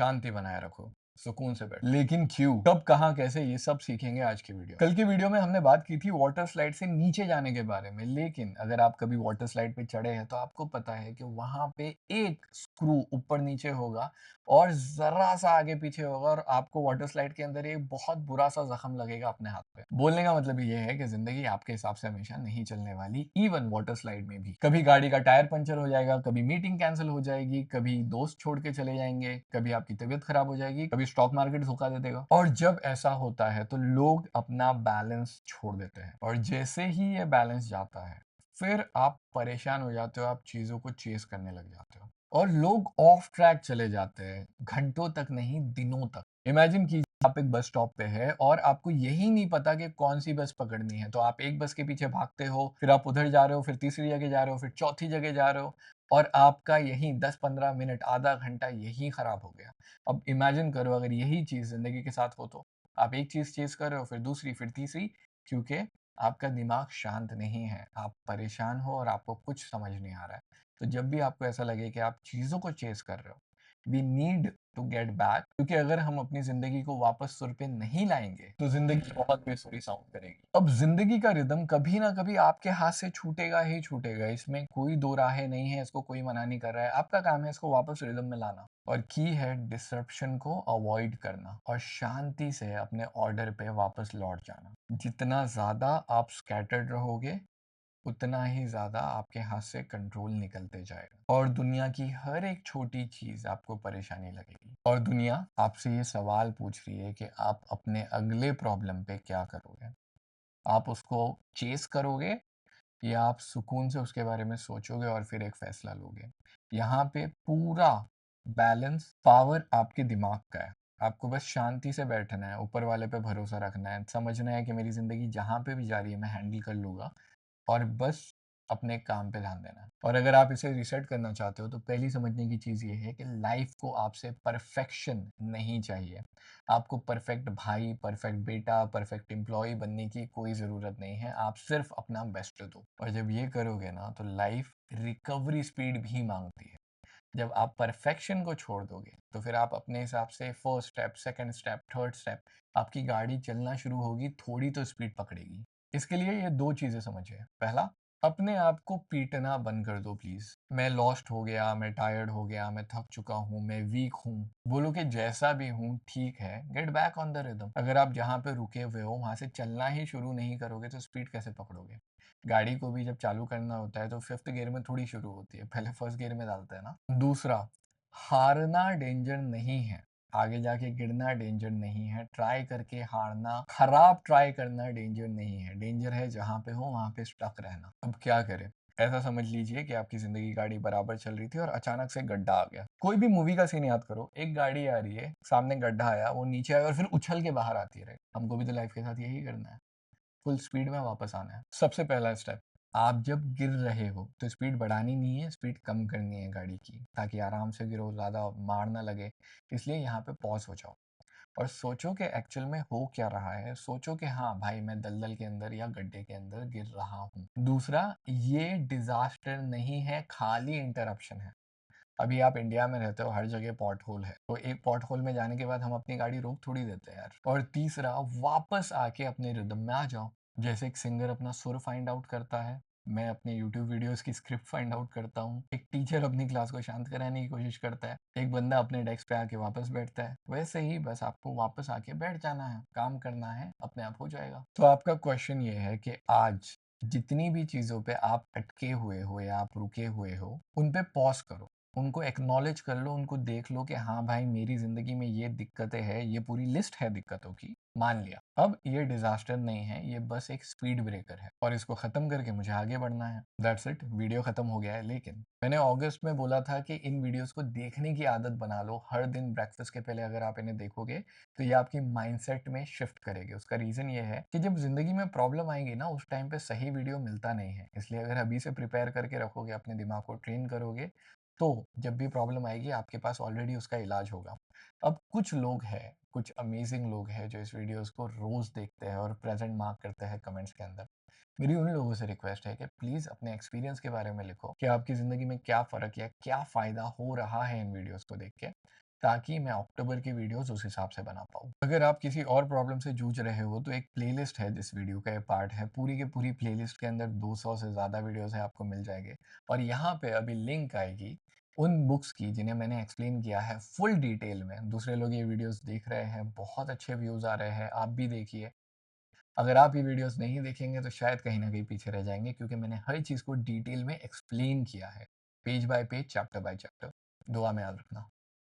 शांति बनाए रखो, सुकून से बैठो। लेकिन क्यों? कब, कहाँ, कैसे, ये सब सीखेंगे आज की वीडियो। कल की वीडियो में हमने बात की थी वाटर स्लाइड से नीचे जाने के बारे में, लेकिन अगर आप कभी वाटर स्लाइड पे चढ़े हैं तो आपको पता है कि वहां पे एक स्क्रू ऊपर नीचे होगा और जरा सा आगे पीछे होगा और आपको वाटर स्लाइड के अंदर एक बहुत बुरा सा जख्म लगेगा अपने हाथ पे। बोलने का मतलब ये है कि जिंदगी आपके हिसाब से हमेशा नहीं चलने वाली, इवन वाटर स्लाइड में भी। कभी गाड़ी का टायर पंचर हो जाएगा, कभी मीटिंग कैंसिल हो जाएगी, कभी दोस्त छोड़ के चले जाएंगे, कभी आपकी तबीयत खराब हो जाएगी, कभी स्टॉक मार्केट धोखा दे देगा। और जब ऐसा होता है तो लोग अपना बैलेंस छोड़ देते हैं और जैसे ही ये बैलेंस जाता है फिर आप परेशान हो जाते हो, आप चीजों को चेस करने लग जाते हो और लोग ऑफ ट्रैक चले जाते हैं, घंटों तक नहीं, दिनों तक। इमेजिन कीजिए आप एक बस स्टॉप पे है और आपको यही नहीं पता कि कौन सी बस पकड़नी है, तो आप एक बस के पीछे भागते हो, फिर आप उधर जा रहे हो, फिर तीसरी जगह जा रहे हो, फिर चौथी जगह जा रहे हो और आपका यही 10-15 मिनट, आधा घंटा यही खराब हो गया। अब इमेजिन करो अगर यही चीज जिंदगी के साथ हो तो आप एक चीज चेस कर रहे हो, फिर दूसरी, फिर तीसरी, क्योंकि आपका दिमाग शांत नहीं है, आप परेशान हो और आपको कुछ समझ नहीं आ रहा है। तो जब भी आपको ऐसा लगे कि आप चीजों को चेस कर रहे हो, we need to get back, क्योंकि अगर हम अपनी जिंदगी को वापस सुर पे नहीं लाएंगे तो जिंदगी बहुत बेसुरी साउंड करेगी। अब जिंदगी का रिदम कभी ना कभी आपके हाथ से छूटेगा ही छूटेगा, इसमें कोई दो राहें नहीं है, इसको कोई मना नहीं कर रहा है, आपका काम है इसको वापस रिदम में लाना। और की है डिसरप्शन को अवॉइड करना और शांति से अपने ऑर्डर पे वापस लौट जाना। जितना ज्यादा आप स्कैटर्ड रहोगे उतना ही ज़्यादा आपके हाथ से कंट्रोल निकलते जाएगा और दुनिया की हर एक छोटी चीज़ आपको परेशानी लगेगी और दुनिया आपसे ये सवाल पूछ रही है कि आप अपने अगले प्रॉब्लम पे क्या करोगे। आप उसको चेस करोगे या आप सुकून से उसके बारे में सोचोगे और फिर एक फैसला लोगे। यहाँ पे पूरा बैलेंस पावर आपके दिमाग का है। आपको बस शांति से बैठना है, ऊपर वाले पे भरोसा रखना है, समझना है कि मेरी ज़िंदगी जहाँ पे भी जा रही है मैं हैंडल कर लूँगा और बस अपने काम पे ध्यान देना है। और अगर आप इसे रीसेट करना चाहते हो तो पहली समझने की चीज़ ये है कि लाइफ को आपसे परफेक्शन नहीं चाहिए। आपको परफेक्ट भाई, परफेक्ट बेटा, परफेक्ट एम्प्लॉय बनने की कोई ज़रूरत नहीं है। आप सिर्फ अपना बेस्ट दो और जब ये करोगे ना तो लाइफ रिकवरी स्पीड भी मांगती है। जब आप परफेक्शन को छोड़ दोगे तो फिर आप अपने हिसाब से first step, second step, third step, आपकी गाड़ी चलना शुरू होगी, थोड़ी तो स्पीड पकड़ेगी। इसके लिए ये दो चीजें समझिए। पहला, अपने आप को पीटना बंद कर दो प्लीज। मैं लॉस्ट हो गया, मैं टायर्ड हो गया, मैं थक चुका हूँ, मैं वीक हूँ, बोलो कि जैसा भी हूँ ठीक है, get back on the rhythm. अगर आप जहाँ पे रुके हुए हो वहां से चलना ही शुरू नहीं करोगे तो स्पीड कैसे पकड़ोगे? गाड़ी को भी जब चालू करना होता है तो फिफ्थ गियर में थोड़ी शुरू होती है, पहले फर्स्ट गियर में डालते हैं ना। दूसरा, हारना डेंजर नहीं है, आगे जाके गिरना डेंजर नहीं है, ट्राई करके हारना, खराब ट्राई करना डेंजर नहीं है। डेंजर है जहां पे हो वहां पे स्टक रहना। अब क्या करें? ऐसा समझ लीजिए कि आपकी जिंदगी गाड़ी बराबर चल रही थी और अचानक से गड्ढा आ गया। कोई भी मूवी का सीन याद करो, एक गाड़ी आ रही है, सामने गड्ढा आया, वो नीचे आया और फिर उछल के बाहर आती है। हमको भी तो लाइफ के साथ यही करना है, फुल स्पीड में वापस आना है। सबसे पहला स्टेप, आप जब गिर रहे हो तो स्पीड बढ़ानी नहीं है, स्पीड कम करनी है गाड़ी की, ताकि आराम से गिरो, ज़्यादा मार ना लगे। इसलिए यहाँ पे पॉज हो जाओ और सोचो कि एक्चुअल में हो क्या रहा है। सोचो कि हाँ भाई, मैं दलदल के अंदर या गड्ढे के अंदर गिर रहा हूँ। दूसरा, ये डिजास्टर नहीं है, खाली इंटरप्शन है। अभी आप इंडिया में रहते हो, हर जगह पॉट होल है, तो एक पॉट होल में जाने के बाद हम अपनी गाड़ी रोक थोड़ी देते हैं यार। और तीसरा, वापस आके अपने रिदम में आ जाओ। जैसे एक सिंगर अपना सुर फाइंड आउट करता है, मैं अपने यूट्यूब वीडियोस की स्क्रिप्ट फाइंड आउट करता हूँ, एक टीचर अपनी क्लास को शांत कराने की कोशिश करता है, एक बंदा अपने डेस्क पे आके वापस बैठता है, वैसे ही बस आपको वापस आके बैठ जाना है, काम करना है, अपने आप हो जाएगा। तो आपका क्वेश्चन ये है कि आज जितनी भी चीजों पे आप अटके हुए हो या आप रुके हुए हो, उन पे पॉज करो, उनको एक्नॉलेज कर लो, उनको देख लो कि हाँ भाई, मेरी जिंदगी में ये दिक्कतें हैं, ये पूरी लिस्ट है दिक्कतों की, मान लिया। अब ये डिजास्टर नहीं है, ये बस एक स्पीड ब्रेकर है और इसको खत्म करके मुझे आगे बढ़ना है। दैट्स इट, वीडियो खत्म हो गया है। लेकिन मैंने अगस्त में बोला था कि इन वीडियोस को देखने की आदत बना लो, हर दिन ब्रेकफास्ट के पहले अगर आप इन्हें देखोगे तो ये आपकी माइंडसेट में शिफ्ट करेगी। उसका रीजन ये है कि जब जिंदगी में प्रॉब्लम आएगी ना, उस टाइम पे सही वीडियो मिलता नहीं है। इसलिए अगर अभी से प्रिपेयर करके रखोगे, अपने दिमाग को ट्रेन करोगे, तो जब भी प्रॉब्लम आएगी आपके पास ऑलरेडी उसका इलाज होगा। अब कुछ लोग हैं, कुछ अमेजिंग लोग हैं जो इस वीडियोस को रोज देखते हैं और प्रेजेंट मार्क करते हैं कमेंट्स के अंदर। मेरी उन लोगों से रिक्वेस्ट है कि प्लीज अपने एक्सपीरियंस के बारे में लिखो कि आपकी जिंदगी में क्या फर्क या क्या फायदा हो रहा है इन वीडियोस को देख के। ताकि मैं अक्टूबर की वीडियोस उस हिसाब से बना पाऊँ। अगर आप किसी और प्रॉब्लम से जूझ रहे हो तो एक प्लेलिस्ट है, जिस वीडियो का ये पार्ट है, पूरी की पूरी प्लेलिस्ट के अंदर 200 से ज़्यादा वीडियोस हैं, आपको मिल जाएँगे। और यहाँ पे अभी लिंक आएगी उन बुक्स की जिन्हें मैंने एक्सप्लेन किया है फुल डिटेल में। दूसरे लोग ये वीडियोस देख रहे हैं, बहुत अच्छे व्यूज़ आ रहे हैं, आप भी देखिए। अगर आप ये वीडियोस नहीं देखेंगे तो शायद कहीं न कहीं पीछे रह जाएँगे, क्योंकि मैंने हर चीज़ को डिटेल में एक्सप्लेन किया है, page bye page, chapter by chapter. दुआ में याद रखना।